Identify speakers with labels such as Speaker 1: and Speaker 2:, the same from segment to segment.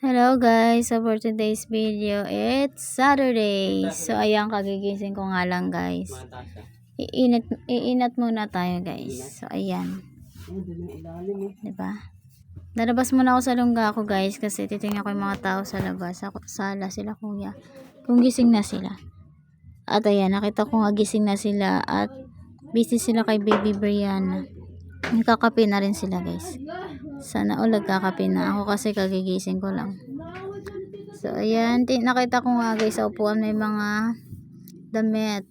Speaker 1: Hello guys, so for today's video, it's Saturday. So ayan, kagigising ko nga lang guys. Iinat muna tayo guys. So ayan. Diba? Lalabas muna ako sa lungga ko guys kasi titingnan ko yung mga tao sa labas. Sala sila kuya. Kung gising na sila. At ayan, nakita ko nga gising na sila at busy sila kay Baby Brianna. Nagkakape na rin sila guys. Sana all nagkakape na. Ako kasi kagigising ko lang. So ayan, nakita ko nga guys sa upuan may mga damit.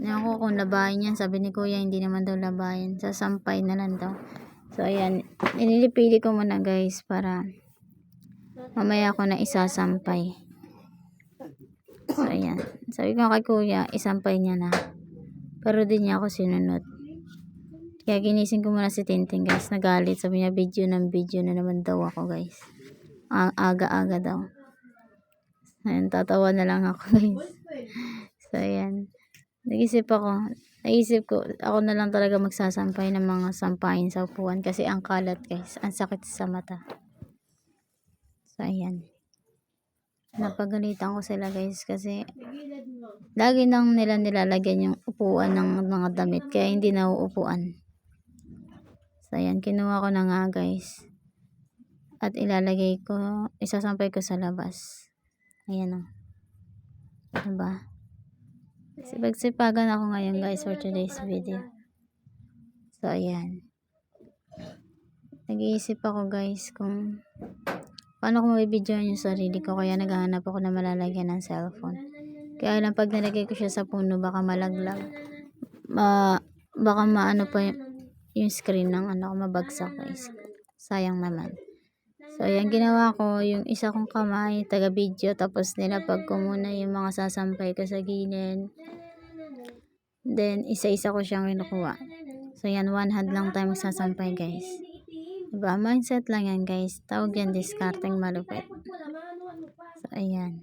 Speaker 1: Yan ko kung labahin yan. Sabi ni kuya hindi naman daw labahin. Sasampay na lang daw. So ayan, inilipili ko muna guys para mamaya ko na isasampay. So ayan, sabi ko kay kuya isampay niya na. Pero di niya ako sinunod. Kaya ginising ko muna si Tinting guys. Nagalit. Sabi niya video na naman daw ako guys. Ang aga-aga daw. Ayan, tatawa na lang ako guys. So ayan. Naisip ko, ako na lang talaga magsasampay ng mga sampahin sa upuan. Kasi ang kalat guys. Ang sakit sa mata. So ayan. Napagalitan ko sila guys. Kasi lagi nang nila nilalagyan yung upuan ng mga damit. Kaya hindi na uupuan. So ayan, kinuha ko na nga guys. At ilalagay ko, isasampay ko sa labas. Ayan o. Diba? Sipag-sipagan ako ngayon guys for today's video. So ayan. Nag-iisip ako guys kung paano ko mabibidyoan yung sarili ko. Kaya naghahanap ako na malalagyan ng cellphone. Kaya lang pag nalagay ko siya sa puno baka malaglag. Baka maano pa yung screen ng mabagsak guys. Sayang naman. So ayan, ginawa ko yung isa kong kamay taga video, tapos nilapag ko muna yung mga sasampay ko sa gilid, then isa-isa ko siyang kinukuha. So yan, one hand lang tayo magsasampay guys. Diba, mindset lang yan guys, tawag yan discarding malupit. So ayan,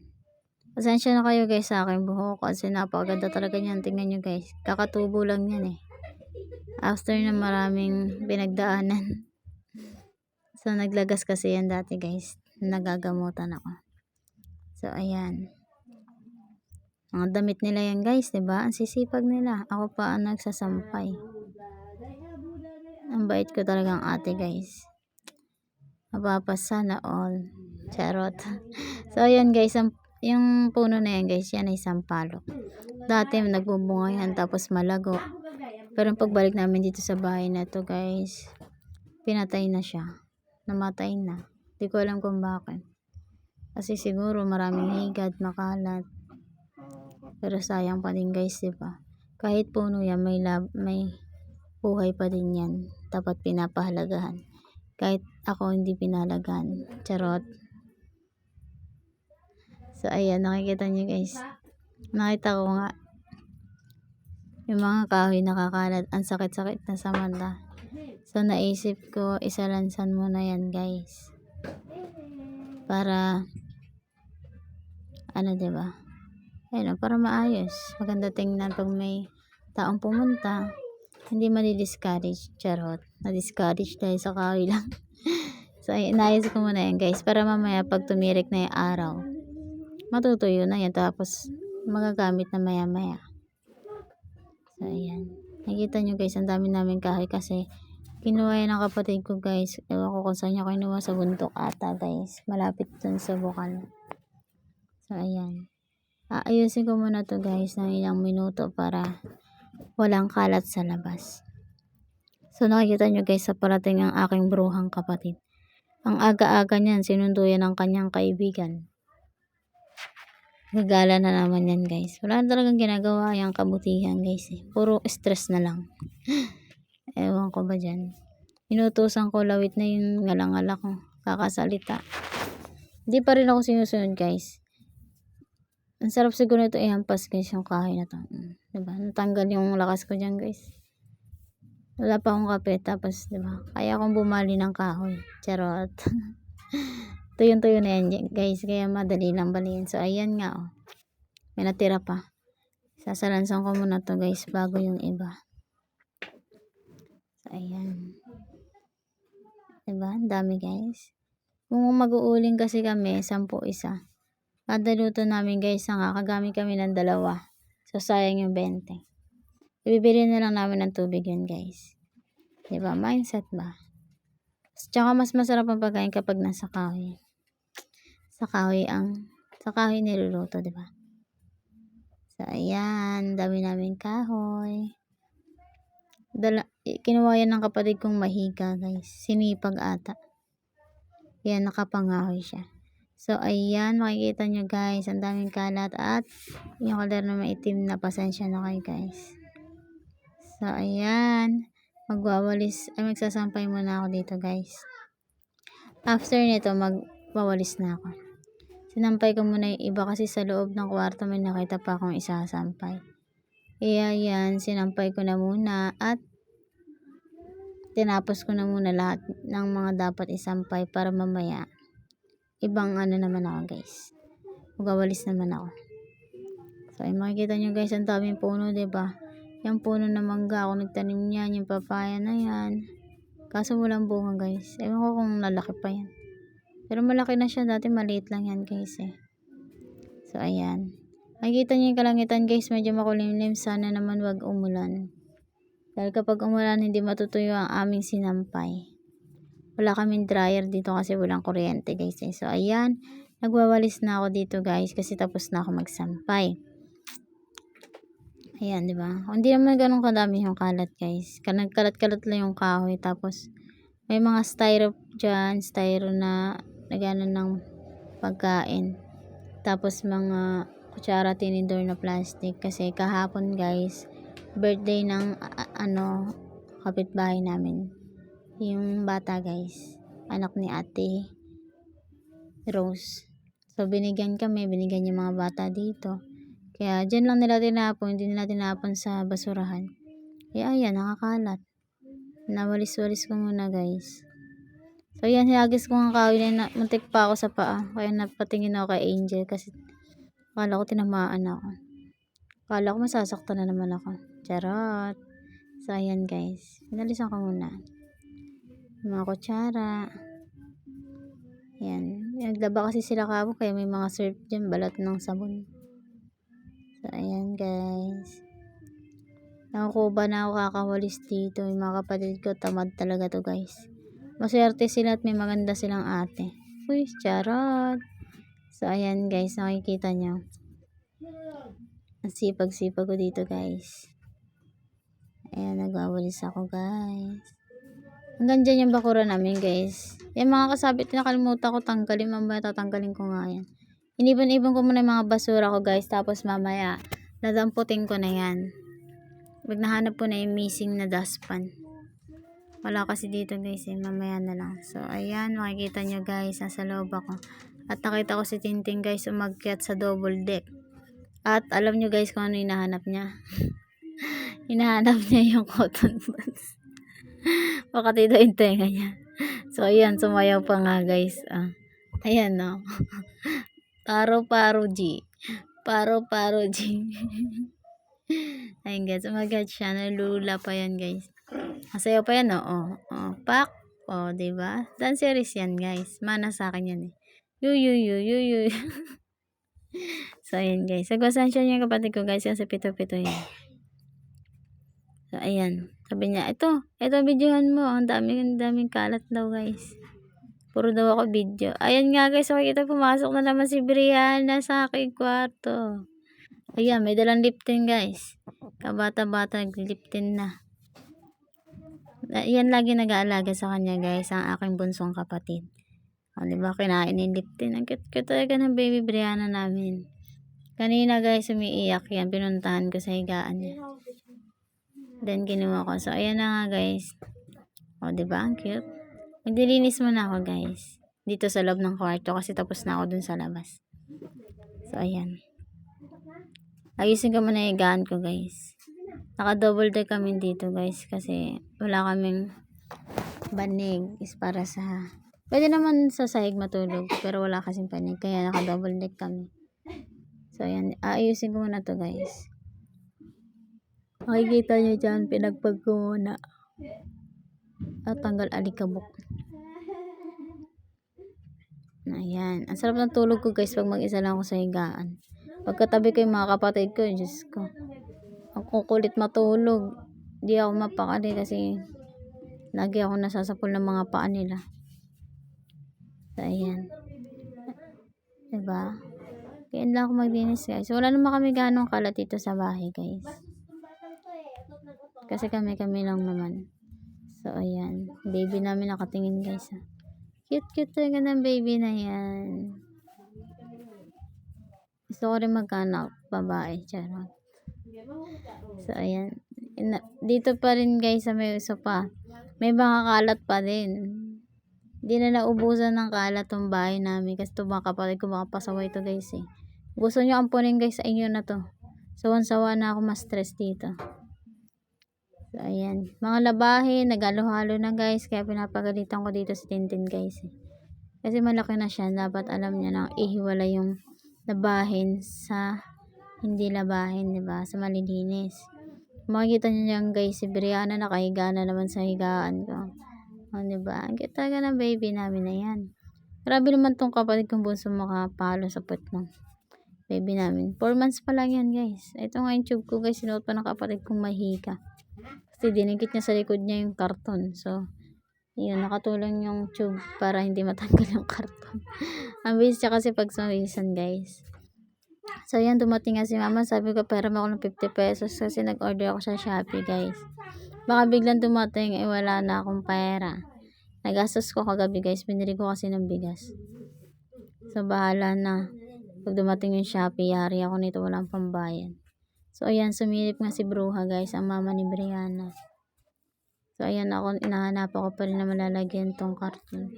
Speaker 1: pasensya na kayo guys sa aking buhok kasi napakaganda talaga niyan. Tingnan nyo guys, kakatubo lang yan after na maraming pinagdaanan. So naglagas kasi yan dati guys, nagagamutan ako. So ayan, mga damit nila yan guys, diba? Ang sisipag nila. Ako pa ang nagsasampay. Ang bait ko talagang ate guys. Mapapasa na all. Charot. So ayan guys, yung puno na yan guys, yan ay sampalok. Dati nagbubunga yan tapos malago. Pero pagbalik namin dito sa bahay na to guys, pinatay na siya. Namatay na. Hindi ko alam kung bakit. Kasi siguro maraming higad, makalat. Pero sayang pa din guys, diba? Kahit puno yan, may buhay pa din yan. Dapat pinapahalagahan. Kahit ako hindi pinahalagaan. Charot. So ayan, nakikita nyo guys. Nakita ko nga yung mga kahoy nakakalat. Ang sakit-sakit na sa mata. So naisip ko isalansan muna yan guys. Para diba? Ayun, para maayos. Maganda tingnan pag may taong pumunta. Hindi madi-discourage. Charot. Na-discourage dahil sa kahoy lang. So inayos ko muna yan guys. Para mamaya pag tumirik na yung araw, matutuyo na yan. Tapos magagamit na maya-maya. So ayan. Nakita nyo guys, ang dami namin kahoy kasi kinuha yan ng kapatid ko guys. Ewan ko kung saan niya kinuha, sa bundok ata guys. Malapit dun sa bukal. So ayan. Aayusin ko muna to guys ng ilang minuto para walang kalat sa labas. So nakikita nyo guys, sa parating ang aking bruhang kapatid. Ang aga-aga niyan, sinundo yan ng kanyang kaibigan. Gagala na naman yan guys. Wala na talagang ginagawa yung kabutihan guys Puro stress na lang. Ewan ko ba dyan. Inutusan ko, lawit na yung ngalangala ko. Kakasalita. Hindi pa rin ako sinusunod guys. Ang sarap siguro ito ihampas guys, yung kahoy na to. Diba? Natanggal yung lakas ko dyan guys. Wala pa akong kape. Tapos diba? Kaya akong bumali ng kahoy. Charot. Tuyo na yan guys. Kaya madali lang baliin. So ayan nga may natira pa. Sasalansan ko muna to guys bago yung iba. So ayan. Diba? Ang dami guys. Kung mag-uuling kasi kami, 10 isa. Kada luto namin guys, kagamit kami ng 2. So, sayang yung 20. Ibibili na lang namin ng tubig yun guys. Diba? Mindset ba? Tsaka mas masarap ang pagkain kapag nasa kahoy. Sa kahoy niluluto, diba? So, ayan. Dami namin kahoy. Kinuha yan ng kapatid kong mahiga guys. Sinipag ata. Yan, nakapangahoy siya. So, ayan, makikita nyo guys, ang daming kalat at yung color na maitim na, pasensya na kayo guys. So, ayan, magsasampay muna ako dito guys. After nito, magwawalis na ako. Sinampay ko muna yung iba kasi sa loob ng kwarto may nakita pa akong isasampay. Kaya yan, sinampay ko na muna at tinapos ko na muna lahat ng mga dapat isampay para mamaya ibang naman ako guys. Magawalis naman ako. So ay makikita nyo guys, ang daming puno, diba? Yung puno na mangga, ako nagtanim niyan, yung papaya na yan. Kaso walang bunga guys. Ewan ko kung lalaki pa yan. Pero malaki na siya, dati maliit lang yan guys eh. So ayan. Makikita nyo yung kalangitan guys, medyo makulimlim, sana naman wag umulan. Dahil kapag umulan, hindi matutuyo ang aming sinampay. Wala kaming dryer dito kasi walang kuryente guys. So ayan, nagwawalis na ako dito guys kasi tapos na ako magsampay. Ayan, di ba? Hindi naman ganun kadami yung kalat guys. Kalat-kalat lang yung kahoy. Tapos may mga styro dyan, styro na naganon ng pagkain. Tapos mga kutsara, tinidor na plastic kasi kahapon guys, birthday ng kapitbahay namin, yung bata guys, anak ni Ate Rose. So binigyan yung mga bata dito, kaya dyan lang nila tinapon, hindi nila tinapon sa basurahan. Kaya ayan, nakakalat. Nawalis-walis ko muna guys. So yan, hinagis ko ng kahoy na muntik pa ako sa paa, kaya napatingin ako kay Angel kasi akala ko tinamaan ako. Akala ko masasaktan na naman ako. Charot. So, ayan guys. Pinalisan ko muna. Mga kutsara. Ayan. Naglaba kasi sila kahapon kaya may mga syrup dyan. Balat ng sabon. So, ayan guys. Nakukuba na ako kakawalis dito. Yung mga kapatid ko, tamad talaga to guys. Maswerte sila at may maganda silang ate. Uy, charot. So, ayan guys. Nakikita nyo. Ang sipag-sipag ko dito guys. Ayan, nagwawalis ako guys. Hanggang dyan yung bakura namin guys. Yung mga kasabit, nakalimutan ko tanggalin. Mamaya tatanggalin ko nga yan. Inibon-ibon ko muna yung mga basura ko guys. Tapos mamaya, dadamputin ko na yan. Pag nahanap ko na yung missing na dustpan. Wala kasi dito guys eh. Mamaya na lang. So ayan, makikita nyo guys. Nasa loob ako. At nakita ko si Tinting guys umakyat sa double deck. At alam nyo guys kung ano hinahanap niya. Hinahanap niya yung cotton buds. Baka dito yung tenga niya. So ayan, sumayaw pa nga guys. Ayan no. Paro-paro G. Paro-paro G. Ayun guys, umagat siya. Nalula pa yan guys. Masayaw pa yan no. Pak. Diba? Dance series yan guys. Mana sa akin yan eh. Yu. So, ayan guys. Sagwasan siya yung kapatid ko guys. Kasi pito-pito yan. So, ayan. Sabi niya, ito videohan mo. Ang daming kalat daw guys. Puro daw ako video. Ayan nga guys. Makikita pumasok na naman si Brianna sa aking kwarto. Ayan, may dalang liptin guys. Kabata-bata nagliptin na. Yan lagi nag-aalaga sa kanya guys. Ang aking bunsong kapatid. Diba, kinain ni liptin. Ang cute talaga ng baby Brianna namin. Kanina guys, umiiyak yan. Pinuntahan ko sa higaan niya. Then, kinuha ko. So, ayan na nga guys. Diba? Ang cute. Magdilinis muna ako guys. Dito sa loob ng kwarto kasi tapos na ako dun sa labas. So, ayan. Ayusin ko muna yung higaan ko guys. Naka-double deck kami dito guys kasi wala kaming banig is para sa... Pwede naman sa sahig matulog pero wala kasing panig kaya naka-double deck kami. So, ayan. Ayusin ko muna to guys. Makikita nyo dyan, pinagpag ko muna. At tanggal alikabok. Ayan. Ang sarap ng tulog ko guys pag mag-isa lang ako sa higaan. Pagkatabi ko yung mga kapatid ko, Diyos ko. Ang kukulit matulog. Di ako mapakali kasi lagi ako nasasapol ng mga paa nila. So, ayan. Diba? Kaya lang ako maglinis guys. Wala naman kami ganong kalat dito sa bahay guys. Kasi kami lang naman. So, ayan. Baby namin nakatingin guys. Cute talaga ng baby na yan. Gusto ko rin magkaanak. Babae. Charot. So, ayan. Dito pa rin guys sa may sopa. May mga kalat pa din. Hindi na naubusan ng kalat tong bahay namin. Kasi ito mga kapatid ko baka pasaway ito guys eh. Gusto nyo ampunin guys sa inyo na to. Sawan-sawa na ako ma-stress dito. So, ayan. Mga labahin, nagalo-halo na guys. Kaya pinapagalitan ko dito si Tintin guys. Kasi malaki na siya. Dapat alam niya na ihiwala yung labahin sa hindi labahin, diba? Sa malilinis. Makikita niyo yan guys. Si Brianna nakahiga na naman sa higaan ko. O, diba? Ang cute talaga ng baby namin na yan. Grabe naman tong kapatid kong bunso makapalo sa puwet ng baby namin. 4 months pa lang yan guys. Ito nga yung tube ko guys. Sinuot pa ng kapatid kong mahika. Kasi dinikit niya sa likod niya yung karton. So, yun, nakatulong yung tube para hindi matanggal yung karton. Ang bilis siya kasi pag sumisan guys. So, yan, dumating nga si mama. Sabi ko, pera mo ako ng 50 pesos kasi nag-order ako sa Shopee guys. Baka biglang dumating, wala na akong pera. Nagastos ko kagabi guys. Binili ko kasi ng bigas. So, bahala na. Pag dumating yung Shopee, yari ako nito, walang pambayan. So, ayan, sumilip nga si Bruja guys, ang mama ni Brianna. So, ayan, ako, inahanap ako pa rin na malalagyan tong karton.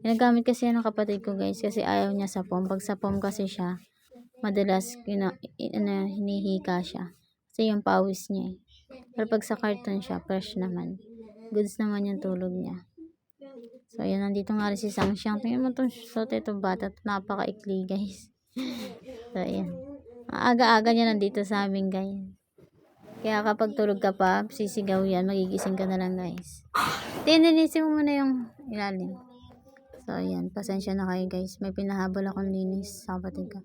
Speaker 1: Ginagamit kasi yan ng kapatid ko guys, kasi ayaw niya sa foam. Pag sa foam kasi siya, madalas hinihika siya. Kasi yung pawis niya eh. Pero pag sa karton siya, fresh naman. Goods naman yung tulog niya. So, ayan, nandito nga rin si Sangxiang. Tingnan mo itong shot, itong bata. Napaka-ikli guys. So, ayan. Aga-aga niya nandito sa amin guys. Kaya kapag tulog ka pa, sisigaw yan, magigising ka na lang guys. Tininisin mo muna yung ilalim. So ayan, pasensya na kayo guys. May pinahabol akong linis sa kapatid ko.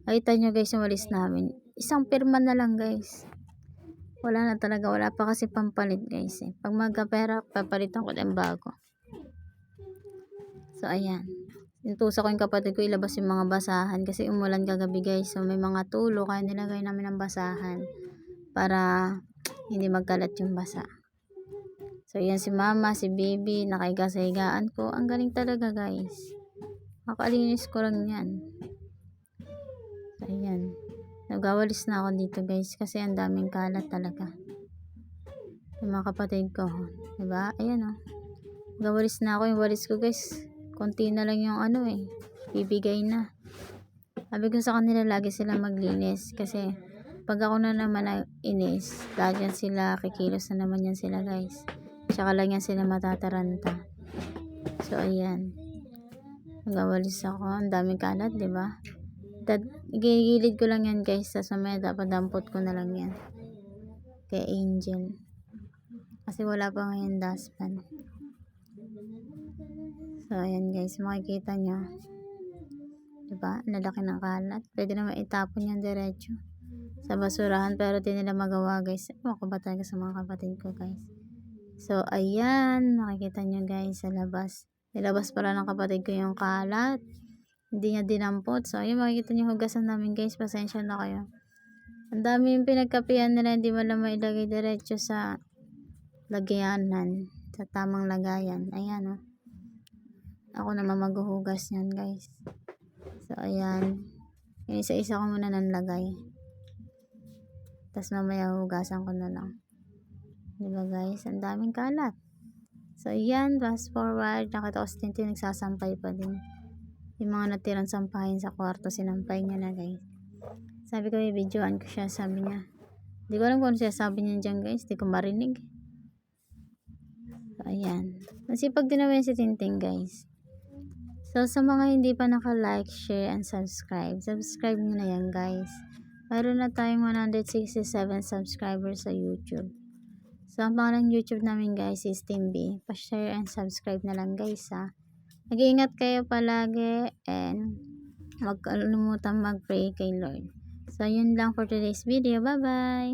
Speaker 1: Nakita nyo guys yung walis namin. Isang pirma na lang guys. Wala na talaga, wala pa kasi pampalit guys eh. Pag magkapera, papalitan ko ng bago. So ayan. Inutusan ko yung kapatid ko ilabas yung mga basahan kasi umulan kagabi guys. So may mga tulo kaya nilagay namin ng basahan para hindi magkalat yung basa. So yan si mama, si baby, nakaiga sa higaan ko. Ang galing talaga guys. Makalinis ko lang yan. So ayan. Nagawalis na ako dito guys kasi ang daming kalat talaga. Yung mga kapatid ko. Diba? Ayan o. Nagawalis na ako yung walis ko guys. Konti na lang yung bibigay na. Sabi ko sa kanila lagi sila maglinis kasi pag ako na naman inis, lagi sila kikilos na naman yan sila guys. Tsaka lang yan sila matataranta. So ayan. Nagawalis ako. Ang daming kalat, diba? Gigilid ko lang yan guys. Sa may dapat dampot ko na lang yan. Kay Angel. Kasi wala pa ngayon dustpan. So, ayan guys, makikita nyo. Diba? Lalaki ng kalat. Pwede naman itapon yan diretso sa basurahan. Pero di nila magawa guys. Ako ba talaga sa mga kapatid ko guys. So, ayan. Makikita nyo guys sa labas. Nilabas pala ng kapatid ko yung kalat. Hindi niya dinampot. So, ayan. Makikita nyo hugasan namin guys. Pasensya na kayo. Ang dami yung pinagkapian nila. Hindi mo lang mailagay diretso sa lagyanan. Sa tamang lagayan. Ayan o. Ako naman maghuhugas niyan guys. So ayan. Isa-isa ko muna nang lagay. Tapos mamaya hugasan ko na lang. Diba guys? Ang daming kalat. So ayan. Fast forward. Nakita ko si Tintin nagsasampay pa din. Yung mga natirang sampahin sa kwarto. Sinampay niya na guys. Sabi ko i-videoan ko siya. Sabi niya. Hindi ko alam kung ano siya sabi niya dyan guys. Hindi ko marinig. So ayan. Nasipag din naman si Tintin guys. So, sa mga hindi pa naka-like, share, and subscribe nyo na yan, guys. Mayroon na tayong 167 subscribers sa YouTube. So, ang pangalan YouTube namin, guys, is Team B. Pa-share and subscribe na lang, guys, ha. Mag-iingat kayo palagi and huwag kalimutan mag-pray kay Lord. So, yun lang for today's video. Bye-bye!